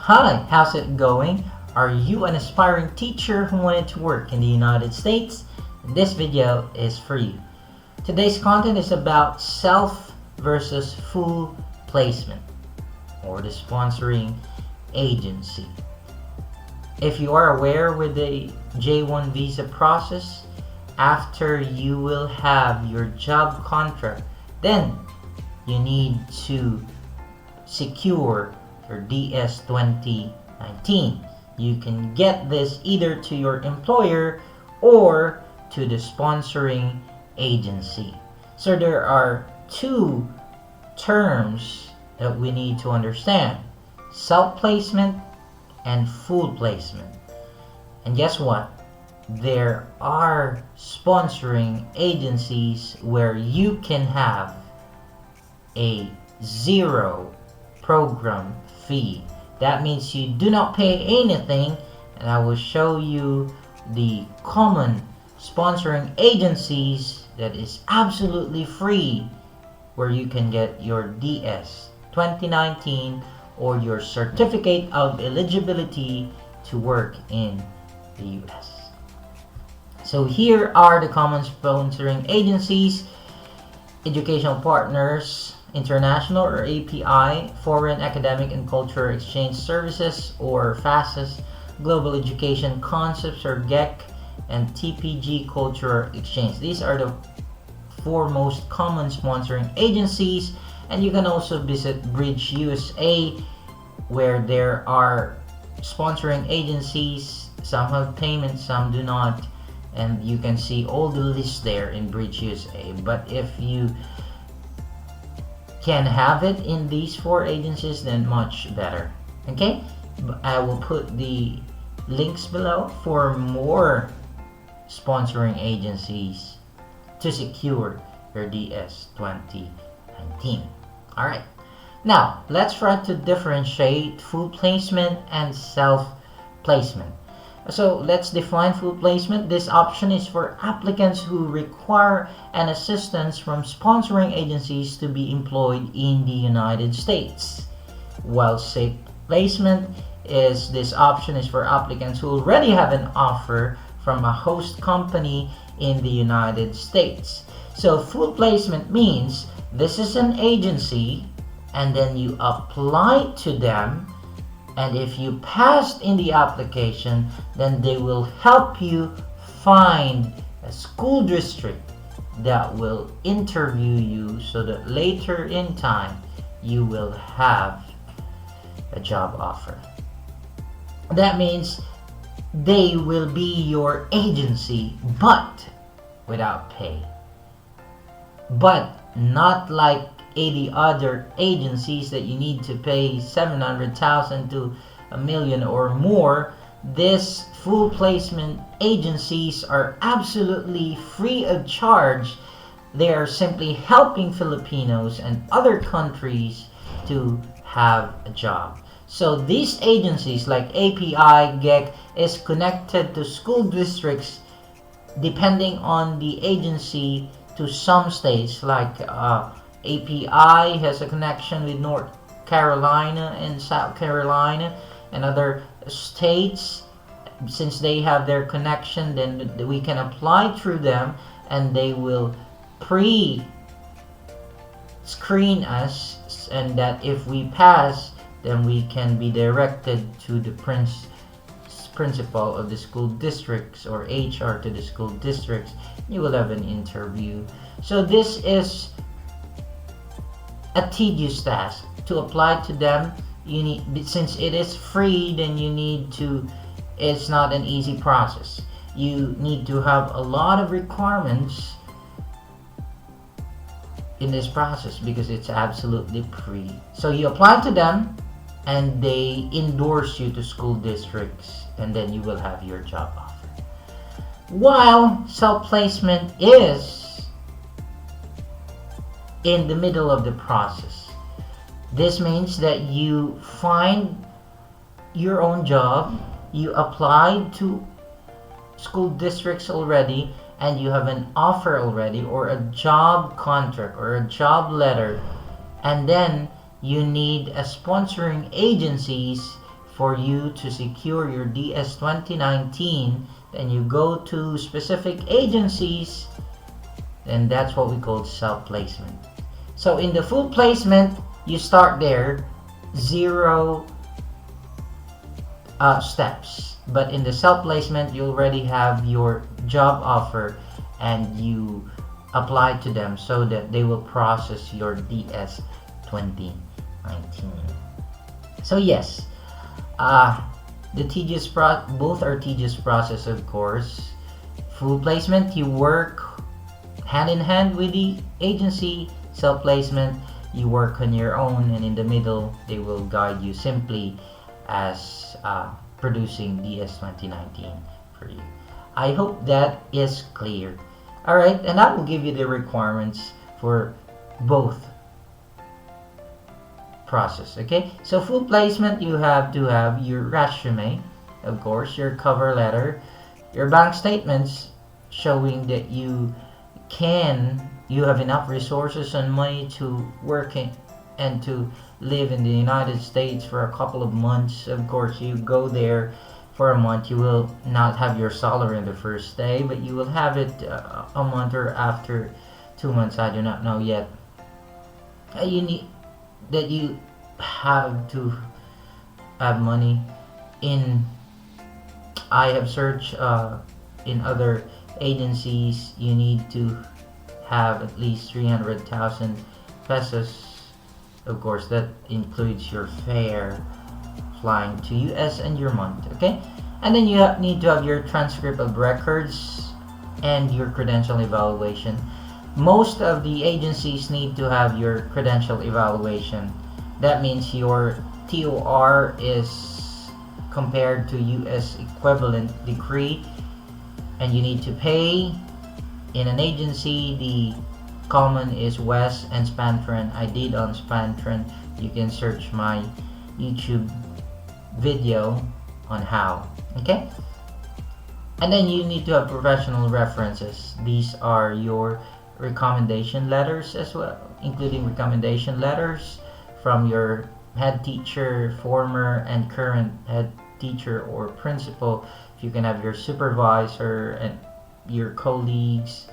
Hi, how's it going? Are you an aspiring teacher who wanted to work in the United States? This video is for you. Today's content is about self versus full placement, or the sponsoring agency. If you are aware with the J1 visa process, after you will have your job contract, then you need to secure your DS 2019. You can get this either to your employer or to the sponsoring agency. So there are two terms that we need to understand: self-placement and full placement. And guess what? There are sponsoring agencies where you can have a zero program fee. That means you do not pay anything, and I will show you the common sponsoring agencies that is absolutely free, where you can get your DS 2019 or your certificate of eligibility to work in the US. So here are the common sponsoring agencies: Educational Partners International, or API, Foreign Academic and Cultural Exchange Services, or FACES, Global Education Concepts, or GEC, and TPG Cultural Exchange. These are the four most common sponsoring agencies. And you can also visit Bridge USA, where there are sponsoring agencies. Some have payment, some do not, and you can see all the lists there in Bridge USA. But if you can have it in these four agencies, then much better. Okay, I will put the links below for more sponsoring agencies to secure your DS 2019. All right, now let's try to differentiate full placement and self placement. So let's define full placement. This option is for applicants who require an assistance from sponsoring agencies to be employed in the United States. While safe placement is this option is for applicants who already have an offer from a host company in the United States. So full placement means this is an agency, and then you apply to them. And if you passed in the application, then they will help you find a school district that will interview you, so that later in time you will have a job offer. That means they will be your agency, but without pay. But not like 80 other agencies that you need to pay 700,000 to a million or more. This full placement agencies are absolutely free of charge. They are simply helping Filipinos and other countries to have a job. So these agencies like API, GEC is connected to school districts depending on the agency. To some states, like API has a connection with North Carolina and South Carolina and other states. Since they have their connection, then we can apply through them, and they will pre-screen us, and that if we pass, then we can be directed to the principal of the school districts, or HR to the school districts. You will have an interview. So this is a tedious task to apply to them. You need, since it is free, then you need to, it's not an easy process. You need to have a lot of requirements in this process because it's absolutely free. So you apply to them, and they endorse you to school districts, and then you will have your job offer. While self-placement is in the middle of the process. This means that you find your own job, you applied to school districts already, and you have an offer already, or a job contract or a job letter, and then you need a sponsoring agencies for you to secure your DS 2019, then you go to specific agencies, and that's what we call self-placement. So in the full placement, you start there, zero steps. But in the self-placement, you already have your job offer and you apply to them so that they will process your DS 2019. So yes, both are tedious process, of course. Full placement, you work hand in hand with the agency. Self-placement, you work on your own, and in the middle, they will guide you simply as producing DS 2019 for you. I hope that is clear. Alright, and I will give you the requirements for both process. Okay, so full placement, you have to have your resume, of course, your cover letter, your bank statements showing that you have enough resources and money to work and to live in the United States for a couple of months. Of course, you go there for a month. You will not have your salary in the first day, but you will have it a month or after 2 months. I do not know yet. You have to have money in. I have searched in other agencies. You need to have at least 300,000 pesos. Of course, that includes your fare, flying to US, and your month. Okay, and then you need to have your transcript of records and your credential evaluation. Most of the agencies need to have your credential evaluation. That means your TOR is compared to US equivalent degree, and you need to pay. In an agency, the common is West and Spantran. I did on Spantran. You can search my YouTube video on how. Okay, and then you need to have professional references. These are your recommendation letters as well, including recommendation letters from your head teacher, former and current head teacher or principal. If you can have your supervisor and your colleagues,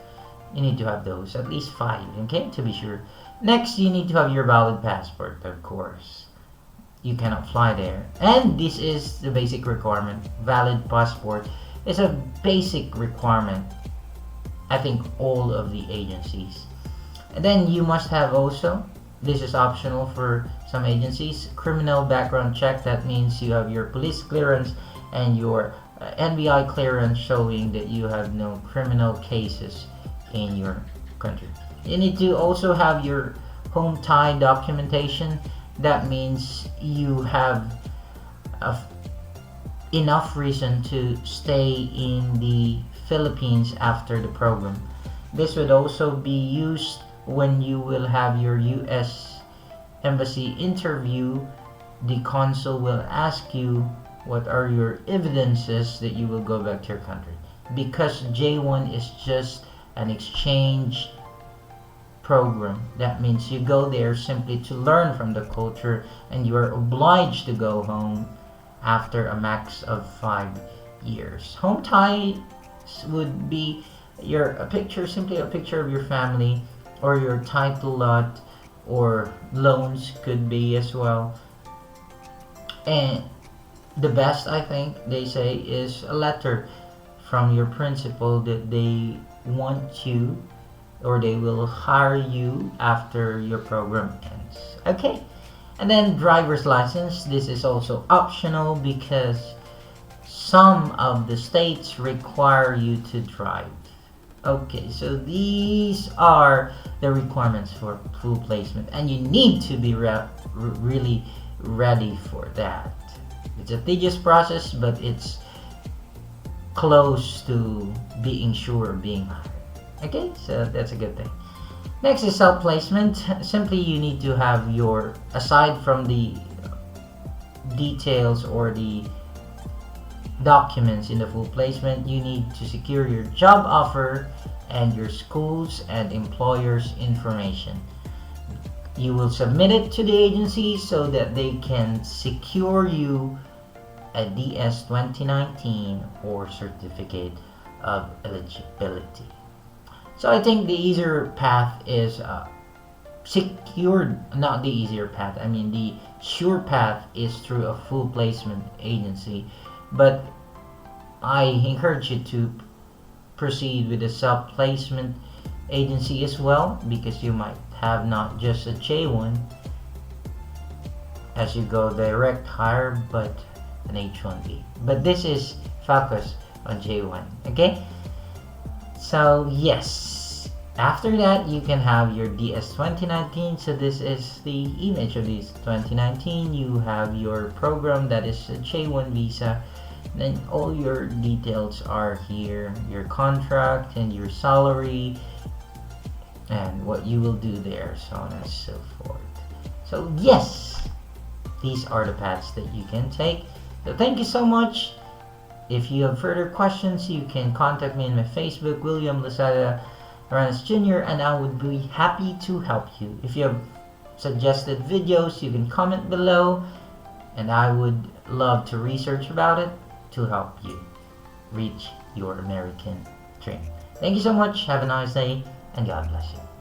you need to have those, at least 5, okay, to be sure. Next, you need to have your valid passport, of course. You cannot fly there, and this is the basic requirement. Valid passport is a basic requirement, I think, all of the agencies. And then you must have also, this is optional for some agencies, criminal background check. That means you have your police clearance and your NBI clearance showing that you have no criminal cases in your country. You need to also have your home tie documentation. That means you have enough reason to stay in the Philippines after the program. This would also be used when you will have your US embassy interview. The consul will ask you what are your evidences that you will go back to your country, because J1 is just an exchange program. That means you go there simply to learn from the culture, and you are obliged to go home after a max of 5 years. Home ties would be simply a picture of your family, or your title lot, or loans could be as well. And the best, I think they say, is a letter from your principal that they want you, or they will hire you after your program ends. Okay, and then driver's license. This is also optional because some of the states require you to drive. Okay, so these are the requirements for full placement, and you need to be really ready for that. It's a tedious process, but it's close to being sure of being hired. Okay, so that's a good thing. Next is self-placement. Simply, you need to have aside from the details or the documents in the full placement, you need to secure your job offer and your schools and employers' information. You will submit it to the agency so that they can secure you a DS 2019 or certificate of eligibility. So I think the easier path is secured, not the easier path, I mean the sure path is through a full placement agency. But I encourage you to proceed with a self placement agency as well, because you might have not just a J1 as you go direct hire, but an H1B. But this is focused on J1. Okay? So, yes. After that, you can have your DS 2019. So, this is the image of this 2019. You have your program that is a J1 visa. Then all your details are here, your contract and your salary and what you will do there, so on and so forth. So yes, these are the paths that you can take. So thank you so much. If you have further questions, you can contact me on my Facebook, William Lazada Aranas Jr., and I would be happy to help you. If you have suggested videos, you can comment below, and I would love to research about it to help you reach your American dream. Thank you so much. Have a nice day, and God bless you.